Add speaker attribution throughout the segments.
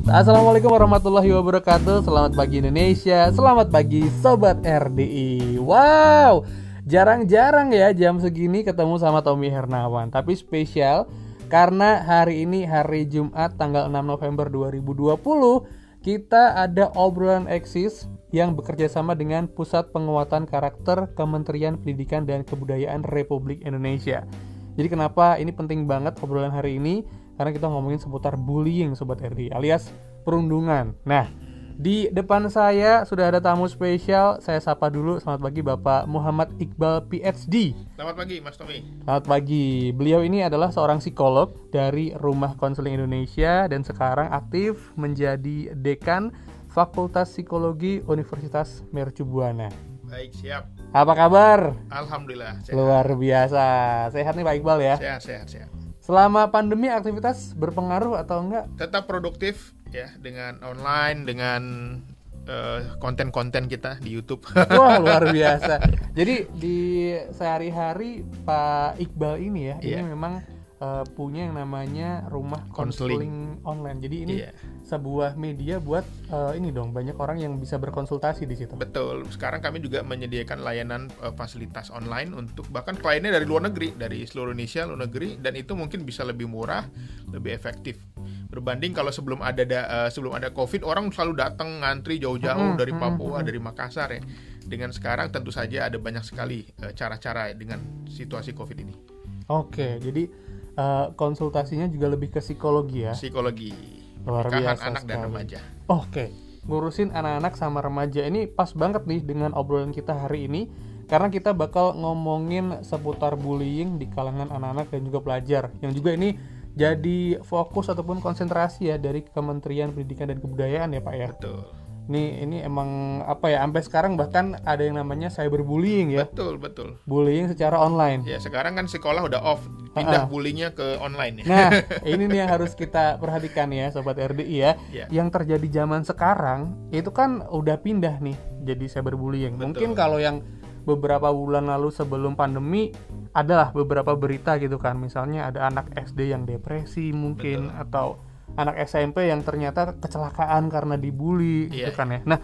Speaker 1: Assalamualaikum warahmatullahi wabarakatuh. Selamat pagi Indonesia, selamat pagi Sobat RDI. Wow, jarang-jarang ya jam segini ketemu sama Tommy Hernawan. Tapi spesial karena hari ini hari Jumat tanggal 6 November 2020. Kita ada obrolan eksis yang bekerja sama dengan Pusat Penguatan Karakter Kementerian Pendidikan dan Kebudayaan Republik Indonesia. Jadi kenapa ini penting banget obrolan hari ini? Karena kita ngomongin seputar bullying Sobat RDI alias perundungan. Nah, di depan saya sudah ada tamu spesial. Saya sapa dulu. Selamat pagi Bapak Muhammad Iqbal PhD.
Speaker 2: Selamat pagi Mas Tommy.
Speaker 1: Selamat pagi. Beliau ini adalah seorang psikolog dari Rumah Konseling Indonesia dan sekarang aktif menjadi Dekan Fakultas Psikologi Universitas Mercubuana.
Speaker 2: Baik, siap.
Speaker 1: Apa kabar?
Speaker 2: Alhamdulillah sehat.
Speaker 1: Luar biasa. Sehat nih Pak Iqbal ya?
Speaker 2: Sehat.
Speaker 1: Selama pandemi aktivitas berpengaruh atau enggak?
Speaker 2: Tetap produktif ya dengan online, dengan konten-konten kita di YouTube.
Speaker 1: Wah, luar biasa. Jadi di sehari-hari Pak Iqbal ini ya, ini memang punya yang namanya Rumah Konseling Online. Jadi ini sebuah media buat ini dong, banyak orang yang bisa berkonsultasi di situ.
Speaker 2: Betul. Sekarang kami juga menyediakan layanan fasilitas online untuk bahkan kliennya dari luar negeri, dari seluruh Indonesia, luar negeri, dan itu mungkin bisa lebih murah, lebih efektif. Berbanding kalau sebelum ada Covid, orang selalu datang ngantri jauh-jauh dari Papua, dari Makassar ya. Dengan sekarang tentu saja ada banyak sekali cara-cara dengan situasi Covid ini.
Speaker 1: Oke, jadi konsultasinya juga lebih ke psikologi ya.
Speaker 2: Psikologi.
Speaker 1: Luar biasa
Speaker 2: anak
Speaker 1: sekali.
Speaker 2: dan remaja.
Speaker 1: Oke, ngurusin anak-anak sama remaja ini pas banget nih dengan obrolan kita hari ini. Karena kita bakal ngomongin seputar bullying di kalangan anak-anak dan juga pelajar. Yang juga ini jadi fokus ataupun konsentrasi ya dari Kementerian Pendidikan dan Kebudayaan ya Pak ya.
Speaker 2: Betul.
Speaker 1: Ini emang apa ya, sampai sekarang bahkan ada yang namanya cyberbullying ya.
Speaker 2: Betul.
Speaker 1: Bullying secara online.
Speaker 2: Ya, sekarang kan sekolah udah off, pindah bullyingnya ke online ya.
Speaker 1: Nah, ini nih yang harus kita perhatikan ya Sobat RDI ya. Yang terjadi zaman sekarang itu kan udah pindah nih jadi cyberbullying.
Speaker 2: Betul.
Speaker 1: Mungkin kalau yang beberapa bulan lalu sebelum pandemi adalah beberapa berita gitu kan. Misalnya ada anak SD yang depresi mungkin. Betul. Atau anak SMP yang ternyata kecelakaan karena dibully gitu kan ya. Nah,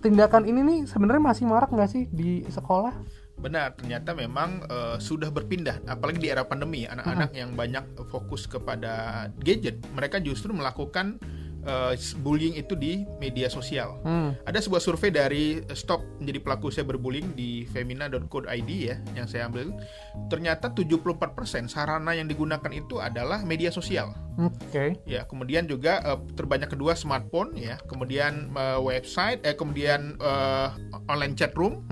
Speaker 1: tindakan ini nih sebenarnya masih marak nggak sih di sekolah?
Speaker 2: Benar, ternyata memang sudah berpindah, apalagi di era pandemi. Anak-anak yang banyak fokus kepada gadget, mereka justru melakukan bullying itu di media sosial. Ada sebuah survei dari Stop Menjadi Pelaku Cyberbullying di femina.co.id ya, yang saya ambil. Ternyata 74% sarana yang digunakan itu adalah media sosial.
Speaker 1: Oke.
Speaker 2: Ya, kemudian juga terbanyak kedua smartphone ya, kemudian website, kemudian online chat room,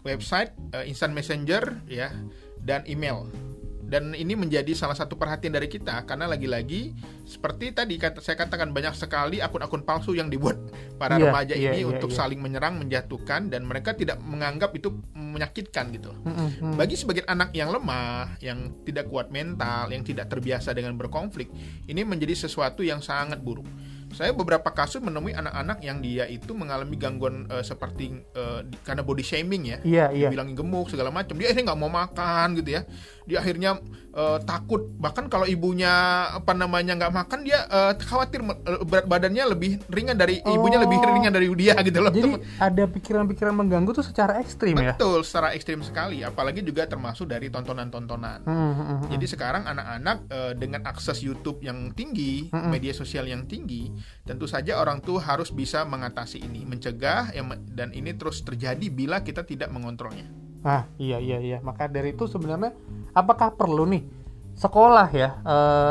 Speaker 2: website, instant messenger ya, dan email. Dan ini menjadi salah satu perhatian dari kita karena lagi-lagi seperti tadi saya katakan banyak sekali akun-akun palsu yang dibuat para remaja ini untuk saling menyerang, menjatuhkan, dan mereka tidak menganggap itu menyakitkan gitu. Bagi sebagian anak yang lemah, yang tidak kuat mental, yang tidak terbiasa dengan berkonflik, ini menjadi sesuatu yang sangat buruk. Saya beberapa kasus menemui anak-anak yang dia itu mengalami gangguan seperti karena body shaming ya, dibilangin gemuk segala macam. Dia akhirnya nggak mau makan gitu ya. Dia akhirnya takut. Bahkan kalau ibunya nggak makan, dia khawatir berat badannya lebih ringan dari ibunya, lebih ringan dari dia gitu loh.
Speaker 1: Jadi ada pikiran-pikiran mengganggu tuh secara ekstrim ya?
Speaker 2: Betul, secara ekstrim sekali. Apalagi juga termasuk dari tontonan-tontonan. Jadi sekarang anak-anak dengan akses YouTube yang tinggi, media sosial yang tinggi, tentu saja orang tua harus bisa mengatasi ini, mencegah, dan ini terus terjadi bila kita tidak mengontrolnya.
Speaker 1: Iya. Maka dari itu sebenarnya apakah perlu nih sekolah ya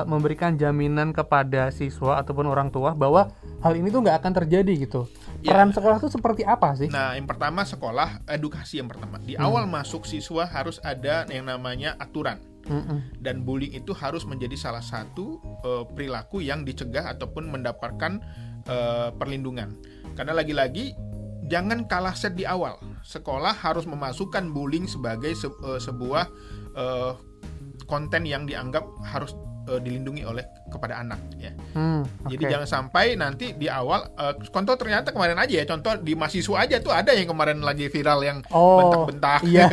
Speaker 1: memberikan jaminan kepada siswa ataupun orang tua bahwa hal ini tuh nggak akan terjadi gitu? Peran sekolah tuh seperti apa sih?
Speaker 2: Nah, yang pertama sekolah, edukasi yang pertama. Di awal masuk siswa harus ada yang namanya aturan. Dan bullying itu harus menjadi salah satu perilaku yang dicegah ataupun mendapatkan perlindungan. Karena lagi-lagi jangan kalah set di awal. Sekolah harus memasukkan bullying sebagai sebuah konten yang dianggap harus dilindungi oleh kepada anak ya.
Speaker 1: Okay.
Speaker 2: Jadi jangan sampai nanti di awal contoh ternyata kemarin aja ya, contoh di mahasiswa aja tuh ada yang kemarin lagi viral yang bentak-bentak.
Speaker 1: Iya.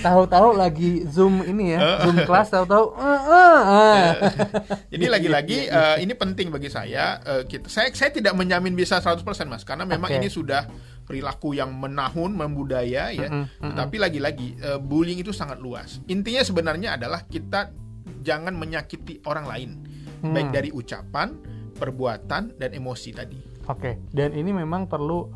Speaker 1: Tahu-tahu lagi Zoom ini ya, Zoom kelas tahu-tahu.
Speaker 2: Jadi lagi-lagi ini penting bagi saya. Saya tidak menjamin bisa 100% Mas, karena memang ini sudah perilaku yang menahun, membudaya ya. Tetapi lagi-lagi bullying itu sangat luas. Intinya sebenarnya adalah kita jangan menyakiti orang lain, baik dari ucapan, perbuatan, dan emosi tadi.
Speaker 1: Oke. Dan ini memang perlu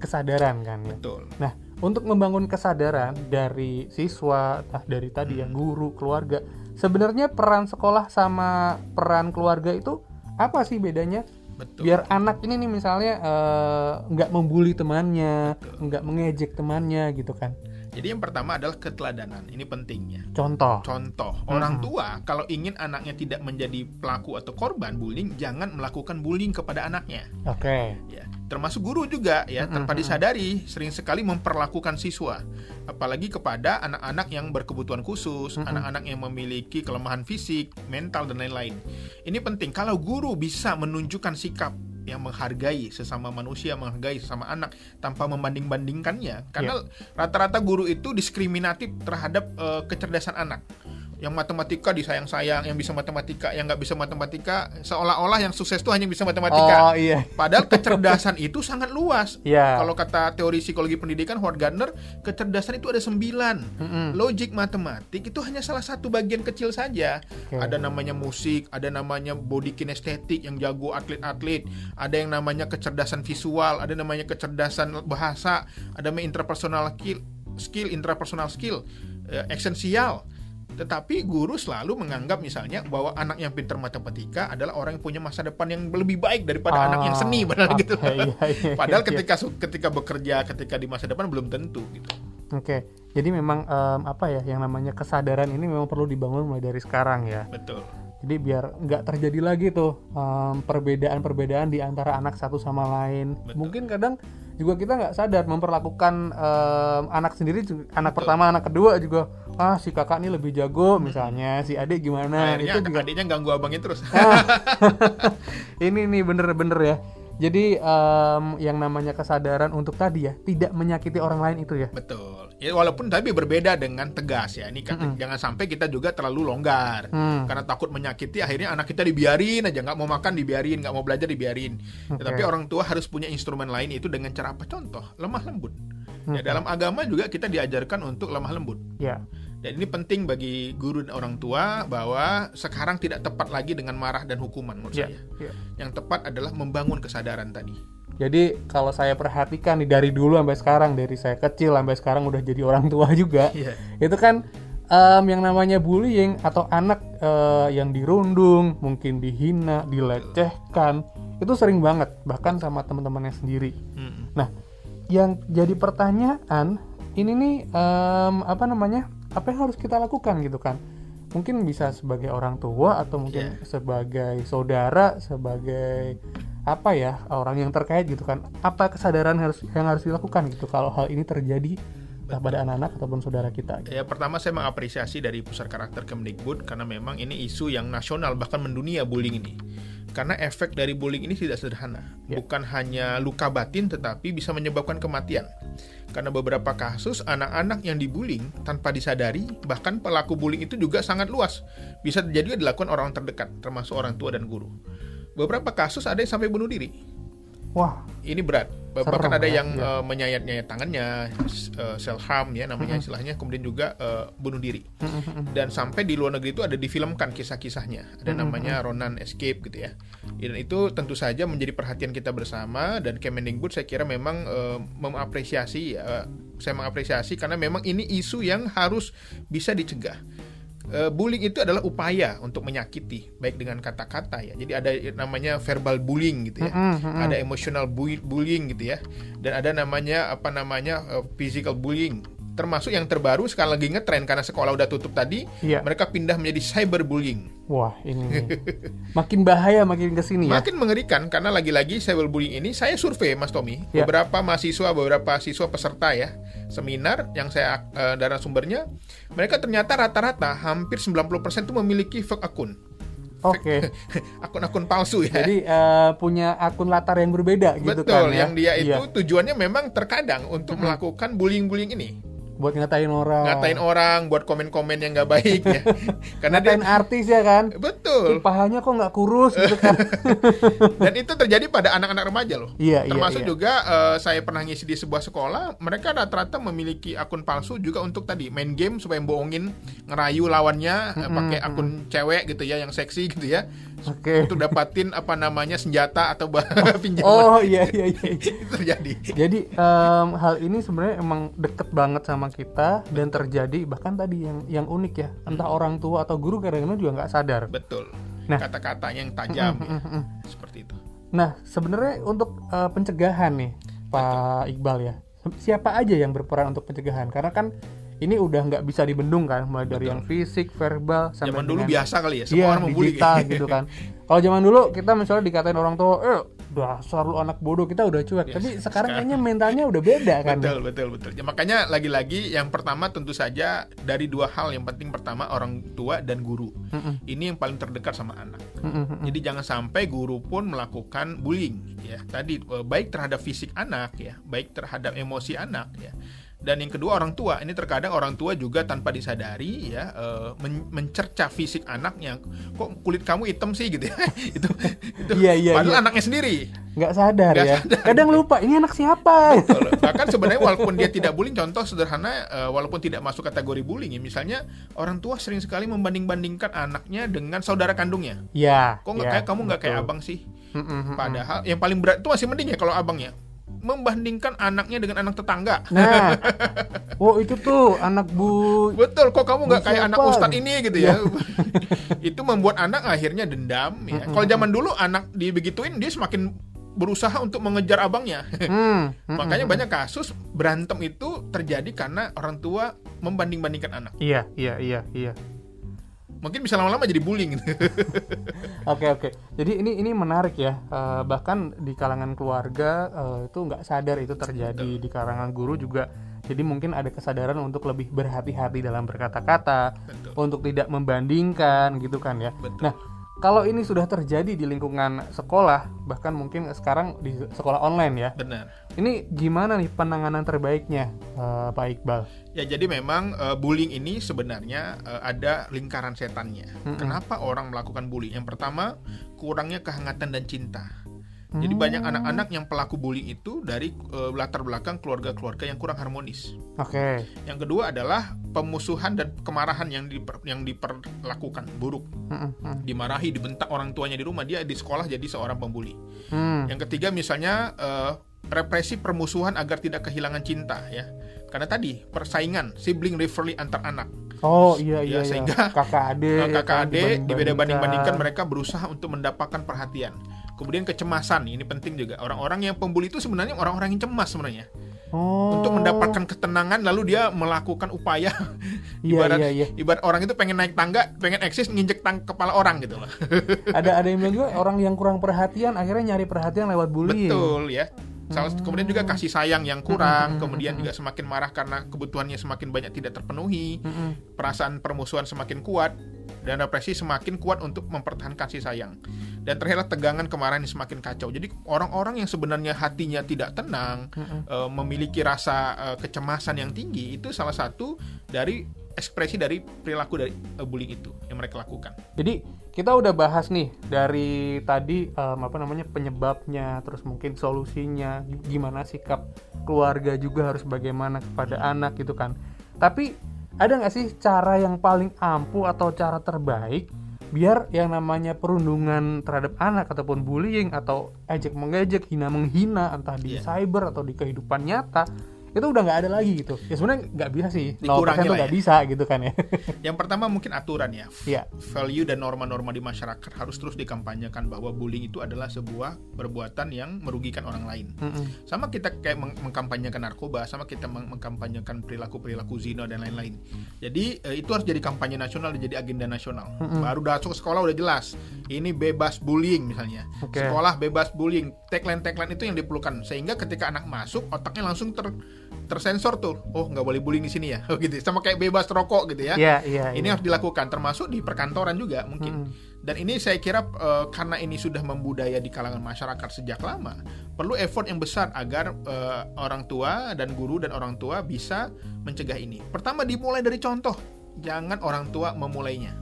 Speaker 1: kesadaran kan ya.
Speaker 2: Betul.
Speaker 1: Nah, untuk membangun kesadaran dari siswa, dari tadi ya guru, keluarga, sebenarnya peran sekolah sama peran keluarga itu apa sih bedanya?
Speaker 2: Betul.
Speaker 1: Biar anak ini nih misalnya nggak membuli temannya, nggak mengejek temannya gitu kan.
Speaker 2: Jadi yang pertama adalah keteladanan, ini pentingnya.
Speaker 1: Contoh,
Speaker 2: orang tua kalau ingin anaknya tidak menjadi pelaku atau korban bullying, jangan melakukan bullying kepada anaknya.
Speaker 1: Oke.
Speaker 2: Ya, termasuk guru juga ya, tanpa disadari sering sekali memperlakukan siswa, apalagi kepada anak-anak yang berkebutuhan khusus, anak-anak yang memiliki kelemahan fisik, mental dan lain-lain. Ini penting kalau guru bisa menunjukkan sikap yang menghargai sesama manusia, menghargai sesama anak tanpa membanding-bandingkannya. Karena rata-rata guru itu diskriminatif terhadap kecerdasan anak. Yang matematika disayang-sayang, yang bisa matematika, yang nggak bisa matematika, seolah-olah yang sukses itu hanya bisa matematika. Padahal kecerdasan itu sangat luas. Kalau kata teori psikologi pendidikan Howard Gardner, kecerdasan itu ada 9. Logik matematik itu hanya salah satu bagian kecil saja. Ada namanya musik, ada namanya body kinestetik yang jago atlet-atlet, ada yang namanya kecerdasan visual, ada namanya kecerdasan bahasa, ada namanya interpersonal skill, esensial. Tetapi guru selalu menganggap misalnya bahwa anak yang pintar matematika adalah orang yang punya masa depan yang lebih baik daripada anak yang seni, gitu. Padahal ketika bekerja, ketika di masa depan belum tentu gitu.
Speaker 1: Oke. Jadi memang yang namanya kesadaran ini memang perlu dibangun mulai dari sekarang ya.
Speaker 2: Betul.
Speaker 1: Jadi biar nggak terjadi lagi tuh perbedaan-perbedaan di antara anak satu sama lain. Betul. Mungkin kadang juga kita nggak sadar memperlakukan anak sendiri, anak pertama, anak kedua juga, si kakak ini lebih jago misalnya, si adik gimana.
Speaker 2: Akhirnya itu juga adiknya ganggu abangnya terus.
Speaker 1: Ini nih bener-bener ya. Jadi yang namanya kesadaran untuk tadi ya, tidak menyakiti orang lain itu ya.
Speaker 2: Betul. Ya, walaupun tapi berbeda dengan tegas ya. Ini jangan sampai kita juga terlalu longgar. Karena takut menyakiti, akhirnya anak kita dibiarin aja, nggak mau makan dibiarin, nggak mau belajar dibiarin. Tetapi orang tua harus punya instrumen lain itu dengan cara apa? Contoh, lemah lembut. Ya, dalam agama juga kita diajarkan untuk lemah lembut. Dan ini penting bagi guru dan orang tua bahwa sekarang tidak tepat lagi dengan marah dan hukuman menurut saya. Yang tepat adalah membangun kesadaran tadi.
Speaker 1: Jadi kalau saya perhatikan nih dari dulu sampai sekarang, dari saya kecil sampai sekarang udah jadi orang tua juga, itu kan yang namanya bullying atau anak yang dirundung, mungkin dihina, dilecehkan, itu sering banget, bahkan sama teman-temannya sendiri. Nah, yang jadi pertanyaan ini nih apa yang harus kita lakukan gitu kan? Mungkin bisa sebagai orang tua atau mungkin sebagai saudara, sebagai orang yang terkait gitu kan. Apa kesadaran yang harus dilakukan gitu kalau hal ini terjadi pada anak-anak ataupun saudara kita gitu.
Speaker 2: Ya, pertama saya mengapresiasi dari Pusat Karakter Kemdikbud karena memang ini isu yang nasional bahkan mendunia bullying ini. Karena efek dari bullying ini tidak sederhana. Bukan hanya luka batin tetapi bisa menyebabkan kematian. Karena beberapa kasus anak-anak yang dibullying tanpa disadari, bahkan pelaku bullying itu juga sangat luas. Bisa jadi dilakukan orang terdekat, termasuk orang tua dan guru. Beberapa kasus ada yang sampai bunuh diri.
Speaker 1: Wah,
Speaker 2: ini berat. Bahkan ada yang menyayat-nyayat tangannya, self harm ya namanya istilahnya, kemudian juga bunuh diri. Dan sampai di luar negeri itu ada difilmkan kisah-kisahnya. Ada namanya Ronan Escape gitu ya. Dan itu tentu saja menjadi perhatian kita bersama, dan Kemendikbud saya kira memang mengapresiasi. Saya mengapresiasi karena memang ini isu yang harus bisa dicegah. Bullying itu adalah upaya untuk menyakiti, baik dengan kata-kata ya. Jadi ada namanya verbal bullying gitu ya, ada emotional bullying gitu ya, dan ada namanya physical bullying. Termasuk yang terbaru sekarang lagi ngetren karena sekolah udah tutup tadi, mereka pindah menjadi cyber bullying.
Speaker 1: Wah, ini makin bahaya makin kesini ya.
Speaker 2: Makin mengerikan karena lagi-lagi cyberbullying ini saya survei Mas Tommy,
Speaker 1: Ya.
Speaker 2: beberapa siswa peserta ya seminar yang saya dari sumbernya, mereka ternyata rata-rata hampir 90% itu memiliki fake akun.
Speaker 1: Oke.
Speaker 2: Akun-akun palsu ya.
Speaker 1: Jadi punya akun latar yang berbeda gitu kan
Speaker 2: Betul,
Speaker 1: ya.
Speaker 2: yang dia itu
Speaker 1: Iya.
Speaker 2: tujuannya memang terkadang untuk melakukan bullying-bullying ini.
Speaker 1: Buat ngatain orang,
Speaker 2: Buat komen-komen yang nggak baik ya. Karena
Speaker 1: ngatain artis ya kan.
Speaker 2: betul.
Speaker 1: Pahanya kok nggak kurus gitu kan.
Speaker 2: Dan itu terjadi pada anak-anak remaja loh.
Speaker 1: Iya,
Speaker 2: Termasuk
Speaker 1: iya.
Speaker 2: juga saya pernah ngisi di sebuah sekolah, mereka rata-rata memiliki akun palsu juga untuk tadi main game supaya bohongin, ngerayu lawannya pakai akun cewek gitu ya yang seksi gitu ya.
Speaker 1: Oke.
Speaker 2: Untuk dapatin senjata atau pinjaman.
Speaker 1: Oh iya.
Speaker 2: Itu terjadi.
Speaker 1: Jadi hal ini sebenarnya emang deket banget sama kita dan terjadi bahkan tadi yang unik ya, entah orang tua atau guru kadang-kadang juga nggak sadar.
Speaker 2: Betul.
Speaker 1: Nah.
Speaker 2: Kata-katanya yang tajam ya. Seperti itu.
Speaker 1: Nah sebenarnya untuk pencegahan nih Pak Iqbal ya, siapa aja yang berperan untuk pencegahan? Karena kan ini udah nggak bisa dibendung kan, mulai dari yang fisik, verbal, sampai
Speaker 2: Zaman dulu
Speaker 1: dengan
Speaker 2: biasa kali ya, semua orang membuli.
Speaker 1: digital gitu kan. Kalau zaman dulu kita misalnya dikatain orang tua, dasar lu anak bodoh, kita udah cuek. Tapi sekarang kayaknya mentalnya udah beda kan.
Speaker 2: Betul. Ya, makanya lagi-lagi yang pertama tentu saja dari dua hal yang penting. Pertama orang tua dan guru. Ini yang paling terdekat sama anak. Jadi jangan sampai guru pun melakukan bullying ya. Tadi baik terhadap fisik anak ya, baik terhadap emosi anak ya. Dan yang kedua orang tua, ini terkadang orang tua juga tanpa disadari ya mencerca fisik anaknya. Kok kulit kamu hitam sih gitu ya. itu
Speaker 1: Iya.
Speaker 2: padahal anaknya sendiri.
Speaker 1: Nggak sadar ya. Kadang lupa ini anak siapa.
Speaker 2: Betul. Bahkan sebenarnya walaupun dia tidak bullying, contoh sederhana, walaupun tidak masuk kategori bullying ya, misalnya orang tua sering sekali membanding-bandingkan anaknya dengan saudara kandungnya.
Speaker 1: Ya.
Speaker 2: Kok nggak kayak kamu nggak kayak
Speaker 1: betul.
Speaker 2: abang sih? Padahal yang paling berat itu masih mending ya kalau abangnya membandingkan anaknya dengan anak tetangga.
Speaker 1: Nah, itu tuh anak Bu.
Speaker 2: Betul, kok kamu nggak kayak anak
Speaker 1: siapa?
Speaker 2: ustadz ini gitu ya. Itu membuat anak akhirnya dendam ya. Kalau zaman dulu anak dibegituin dia semakin berusaha untuk mengejar abangnya. Makanya banyak kasus berantem itu terjadi karena orang tua membanding-bandingkan anak.
Speaker 1: Iya.
Speaker 2: Mungkin bisa lama-lama jadi bullying.
Speaker 1: Oke. Jadi ini menarik ya. Bahkan di kalangan keluarga itu nggak sadar itu terjadi. Di kalangan guru juga. Jadi mungkin ada kesadaran untuk lebih berhati-hati dalam berkata-kata, untuk tidak membandingkan gitu kan ya.
Speaker 2: Betul.
Speaker 1: Nah, kalau ini sudah terjadi di lingkungan sekolah, bahkan mungkin sekarang di sekolah online ya.
Speaker 2: Benar.
Speaker 1: Ini gimana nih penanganan terbaiknya, Pak Iqbal?
Speaker 2: Ya jadi memang bullying ini sebenarnya ada lingkaran setannya. Kenapa orang melakukan bullying? Yang pertama, kurangnya kehangatan dan cinta. Jadi banyak anak-anak yang pelaku bullying itu dari latar belakang keluarga-keluarga yang kurang harmonis.
Speaker 1: Oke.
Speaker 2: Yang kedua adalah pemusuhan dan kemarahan yang diperlakukan buruk. Dimarahi, dibentak orang tuanya di rumah, dia di sekolah jadi seorang pembuli. Yang ketiga misalnya represi permusuhan agar tidak kehilangan cinta ya. Karena tadi persaingan sibling rivalry antar anak.
Speaker 1: Oh iya.
Speaker 2: Sehingga
Speaker 1: kakak adik
Speaker 2: dibanding-bandingkan, mereka berusaha untuk mendapatkan perhatian. Kemudian kecemasan, ini penting juga. Orang-orang yang pembuli itu sebenarnya orang-orang yang cemas sebenarnya. Untuk mendapatkan ketenangan lalu dia melakukan upaya. Ibarat orang itu pengen naik tangga, pengen eksis nginjek kepala orang gitu loh.
Speaker 1: Ada yang bilang juga orang yang kurang perhatian akhirnya nyari perhatian lewat bullying.
Speaker 2: Betul ya. Kemudian juga kasih sayang yang kurang, kemudian juga semakin marah karena kebutuhannya semakin banyak tidak terpenuhi, perasaan permusuhan semakin kuat, dan represi semakin kuat untuk mempertahankan kasih sayang. Dan terakhir tegangan kemarahan yang semakin kacau. Jadi orang-orang yang sebenarnya hatinya tidak tenang, memiliki rasa kecemasan yang tinggi, itu salah satu dari ekspresi dari perilaku dari bullying itu yang mereka lakukan. Jadi
Speaker 1: kita udah bahas nih dari tadi penyebabnya, terus mungkin solusinya, gimana sikap keluarga juga harus bagaimana kepada anak gitu kan. Tapi ada nggak sih cara yang paling ampuh atau cara terbaik biar yang namanya perundungan terhadap anak ataupun bullying atau ejek mengejek, hina menghina entah di cyber atau di kehidupan nyata itu udah nggak ada lagi gitu. Ya sebenarnya nggak bisa sih, 0%
Speaker 2: Dikurangi
Speaker 1: tuh
Speaker 2: lah
Speaker 1: nggak
Speaker 2: ya.
Speaker 1: bisa gitu kan ya.
Speaker 2: Yang pertama mungkin aturan ya.
Speaker 1: Iya.
Speaker 2: Value dan norma-norma di masyarakat harus terus dikampanyekan bahwa bullying itu adalah sebuah perbuatan yang merugikan orang lain. Sama kita kayak mengkampanyekan narkoba, sama kita mengkampanyekan perilaku-perilaku zina dan lain-lain. Jadi itu harus jadi kampanye nasional, jadi agenda nasional. Baru masuk ke sekolah udah jelas. Ini bebas bullying misalnya. Sekolah bebas bullying. Tagline-tagline itu yang diperlukan sehingga ketika anak masuk otaknya langsung tersensor tuh. Oh, nggak boleh bullying di sini ya. Gitu. Sama kayak bebas rokok gitu ya. Ini harus dilakukan termasuk di perkantoran juga mungkin. Dan ini saya kira karena ini sudah membudaya di kalangan masyarakat sejak lama, perlu effort yang besar agar orang tua dan guru dan orang tua bisa mencegah ini. Pertama dimulai dari contoh. Jangan orang tua memulainya,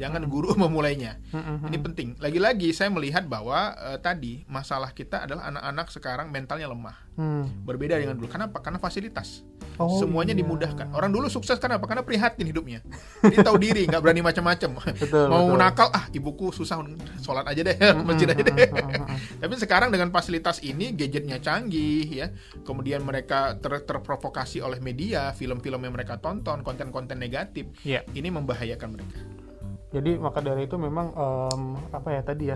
Speaker 2: jangan guru memulainya. Ini penting. Lagi-lagi saya melihat bahwa tadi masalah kita adalah anak-anak sekarang mentalnya lemah. Berbeda dengan dulu. Kenapa? Karena fasilitas. Semuanya dimudahkan. Orang dulu sukses kenapa? Karena prihatin hidupnya. Dia tahu diri, nggak berani macam-macam. Mau nakal, ibuku susah, sholat aja deh, masjid aja deh. Tapi sekarang dengan fasilitas ini, gadgetnya canggih, ya. Kemudian mereka terprovokasi oleh media, film-film yang mereka tonton, konten-konten negatif. Ini membahayakan mereka.
Speaker 1: Jadi maka dari itu memang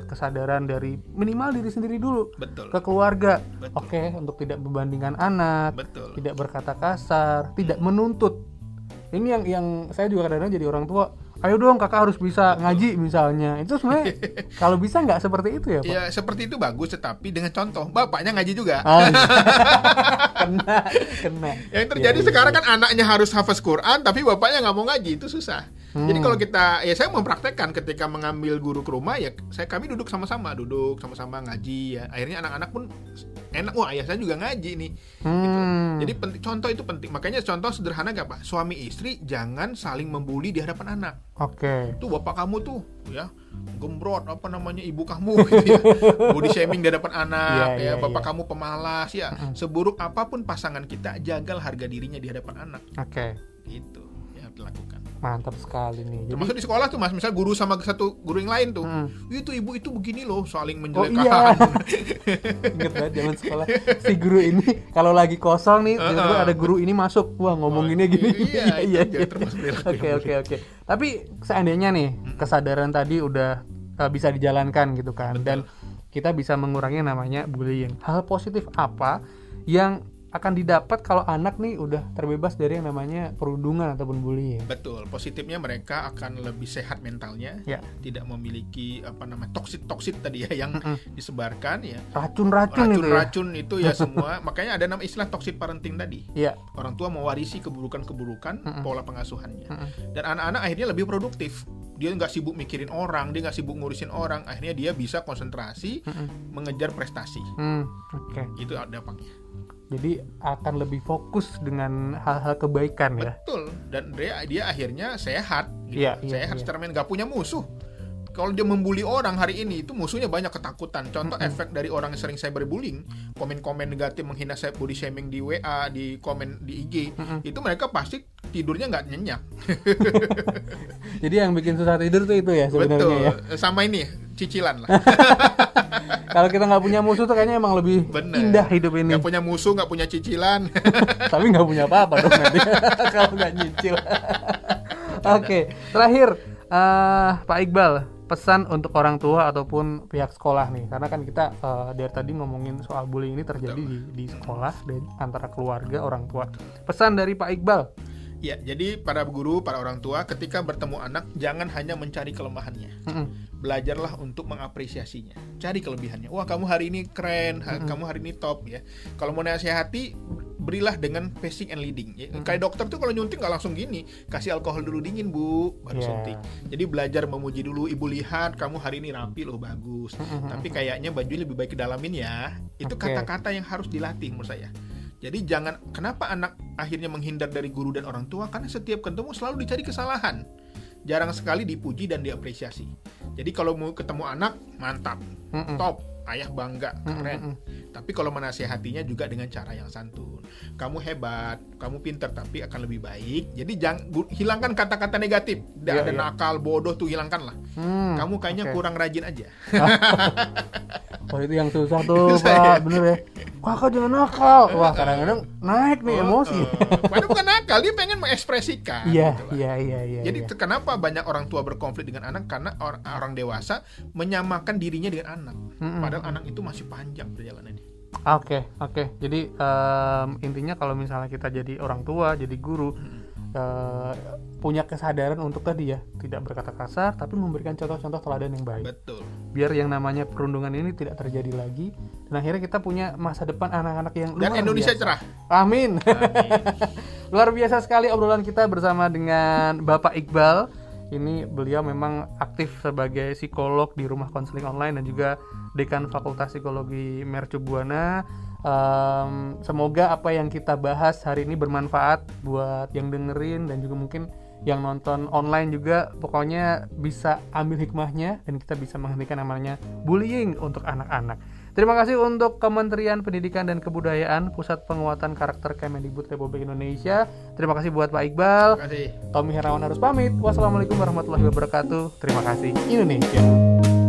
Speaker 1: kesadaran dari minimal diri sendiri dulu.
Speaker 2: Betul.
Speaker 1: Ke keluarga. Oke, untuk tidak membandingkan anak, tidak berkata kasar, tidak menuntut. Ini yang saya juga kadang-kadang jadi orang tua. Ayo dong kakak harus bisa ngaji misalnya. Itu sebenarnya kalau bisa nggak seperti itu ya Pak?
Speaker 2: Ya seperti itu bagus, tetapi dengan contoh. Bapaknya ngaji juga.
Speaker 1: Kena.
Speaker 2: Yang terjadi sekarang kan anaknya harus hafaz Quran, tapi bapaknya nggak mau ngaji, itu susah. Jadi kalau kita, ya saya mempraktekkan ketika mengambil guru ke rumah, ya kami duduk sama-sama ngaji ya. Akhirnya anak-anak pun enak, wah ayah saya juga ngaji nih. Gitu. Jadi contoh itu penting. Makanya contoh sederhana gak Pak? Suami istri jangan saling membuli di hadapan anak. Tuh bapak kamu tuh ya gembrot ibu kamu gitu ya. Body shaming di hadapan anak bapak kamu pemalas ya. Seburuk apapun pasangan kita, jagal harga dirinya di hadapan anak. Gitu yang dilakukan.
Speaker 1: Mantap sekali nih.
Speaker 2: Termasuk di sekolah tuh Mas, misal guru sama satu guru yang lain tuh, itu ibu itu begini loh, saling menjelekkan.
Speaker 1: Ingat banget zaman sekolah, si guru ini kalau lagi kosong nih, tiba-tiba ada guru ini masuk, wah ngomonginnya gini. Iya. Oke. Tapi seandainya nih kesadaran tadi udah bisa dijalankan gitu kan. Betul. Dan kita bisa mengurangi namanya bullying. Hal positif apa yang akan didapat kalau anak nih udah terbebas dari yang namanya perundungan ataupun bullying? Betul,
Speaker 2: positifnya mereka akan lebih sehat mentalnya, tidak memiliki toksit tadi ya yang disebarkan ya. Racun itu ya semua. Makanya ada nama istilah toxic parenting tadi. Orang tua mewarisi keburukan-keburukan pola pengasuhannya. Dan anak-anak akhirnya lebih produktif. Dia nggak sibuk mikirin orang, dia nggak sibuk ngurusin orang. Akhirnya dia bisa konsentrasi mengejar prestasi. Itu dampaknya.
Speaker 1: Jadi akan lebih fokus dengan hal-hal kebaikan.
Speaker 2: Betul. Dan dia akhirnya sehat gitu. Sehat secara mental, nggak punya musuh. Kalau dia membuli orang hari ini, itu musuhnya banyak, ketakutan. Contoh efek dari orang yang sering cyberbullying, komen-komen negatif menghina saya, body shaming di WA, di komen di IG, itu mereka pasti tidurnya nggak nyenyak.
Speaker 1: Jadi yang bikin susah tidur tuh itu ya sebenarnya.
Speaker 2: Betul. Sama ini cicilan lah.
Speaker 1: Kalau kita nggak punya musuh tuh kayaknya emang lebih indah hidup ini.
Speaker 2: Nggak punya musuh, nggak punya cicilan.
Speaker 1: Tapi nggak punya apa-apa dong nanti kalau nggak nyicil. Oke, terakhir Pak Iqbal, pesan untuk orang tua ataupun pihak sekolah nih, karena kan kita dari tadi ngomongin soal bullying ini terjadi di sekolah dan antara keluarga orang tua. Pesan dari Pak Iqbal.
Speaker 2: Ya, jadi para guru, para orang tua ketika bertemu anak jangan hanya mencari kelemahannya. Belajarlah untuk mengapresiasinya. Cari kelebihannya. Wah, kamu hari ini keren, kamu hari ini top ya. Kalau mau nasihati, berilah dengan pacing and leading ya. Kayak dokter tuh kalau nyuntik nggak langsung gini, kasih alkohol dulu dingin Bu, baru suntik. Jadi belajar memuji dulu, ibu lihat kamu hari ini rapi loh, bagus. Tapi kayaknya baju lebih baik kedalamin ya. Itu kata-kata yang harus dilatih menurut saya. Jadi kenapa anak akhirnya menghindar dari guru dan orang tua? Karena setiap ketemu selalu dicari kesalahan. Jarang sekali dipuji dan diapresiasi. Jadi kalau mau ketemu anak, mantap, top, ayah bangga, keren. Tapi kalau menasihatinya juga dengan cara yang santun. Kamu hebat, kamu pintar, tapi akan lebih baik. Jadi hilangkan kata-kata negatif. Ada nakal, bodoh tuh hilangkanlah. Kamu kayaknya kurang rajin aja.
Speaker 1: Oh itu yang susah tuh Pak, bener ya. kakak jangan nakal. Wah, kadang-kadang naik nih emosi.
Speaker 2: Padahal bukan nakal, dia pengen mengekspresikan.
Speaker 1: Iya,
Speaker 2: gitu lah.
Speaker 1: iya.
Speaker 2: Jadi kenapa banyak orang tua berkonflik dengan anak? Karena orang dewasa menyamakan dirinya dengan anak. Padahal anak itu masih panjang perjalanannya.
Speaker 1: Oke. Jadi intinya kalau misalnya kita jadi orang tua, jadi guru, punya kesadaran untuk tadi ya, tidak berkata kasar, tapi memberikan contoh-contoh teladan yang baik.
Speaker 2: Betul.
Speaker 1: Biar yang namanya perundungan ini tidak terjadi lagi, dan akhirnya kita punya masa depan anak-anak yang luar
Speaker 2: Dan Indonesia
Speaker 1: biasa.
Speaker 2: cerah.
Speaker 1: Amin. Luar biasa sekali obrolan kita bersama dengan Bapak Iqbal. Ini beliau memang aktif sebagai psikolog di Rumah Konseling Online dan juga Dekan Fakultas Psikologi Mercu Buana. Semoga apa yang kita bahas hari ini bermanfaat buat yang dengerin dan juga mungkin yang nonton online juga. Pokoknya bisa ambil hikmahnya dan kita bisa menghentikan namanya bullying untuk anak-anak. Terima kasih untuk Kementerian Pendidikan dan Kebudayaan, Pusat Penguatan Karakter Kemendikbud Republik Indonesia. Terima kasih buat Pak Iqbal.
Speaker 2: Terima kasih.
Speaker 1: Tommy Hernawan harus pamit. Wassalamualaikum warahmatullahi wabarakatuh. Terima kasih Indonesia.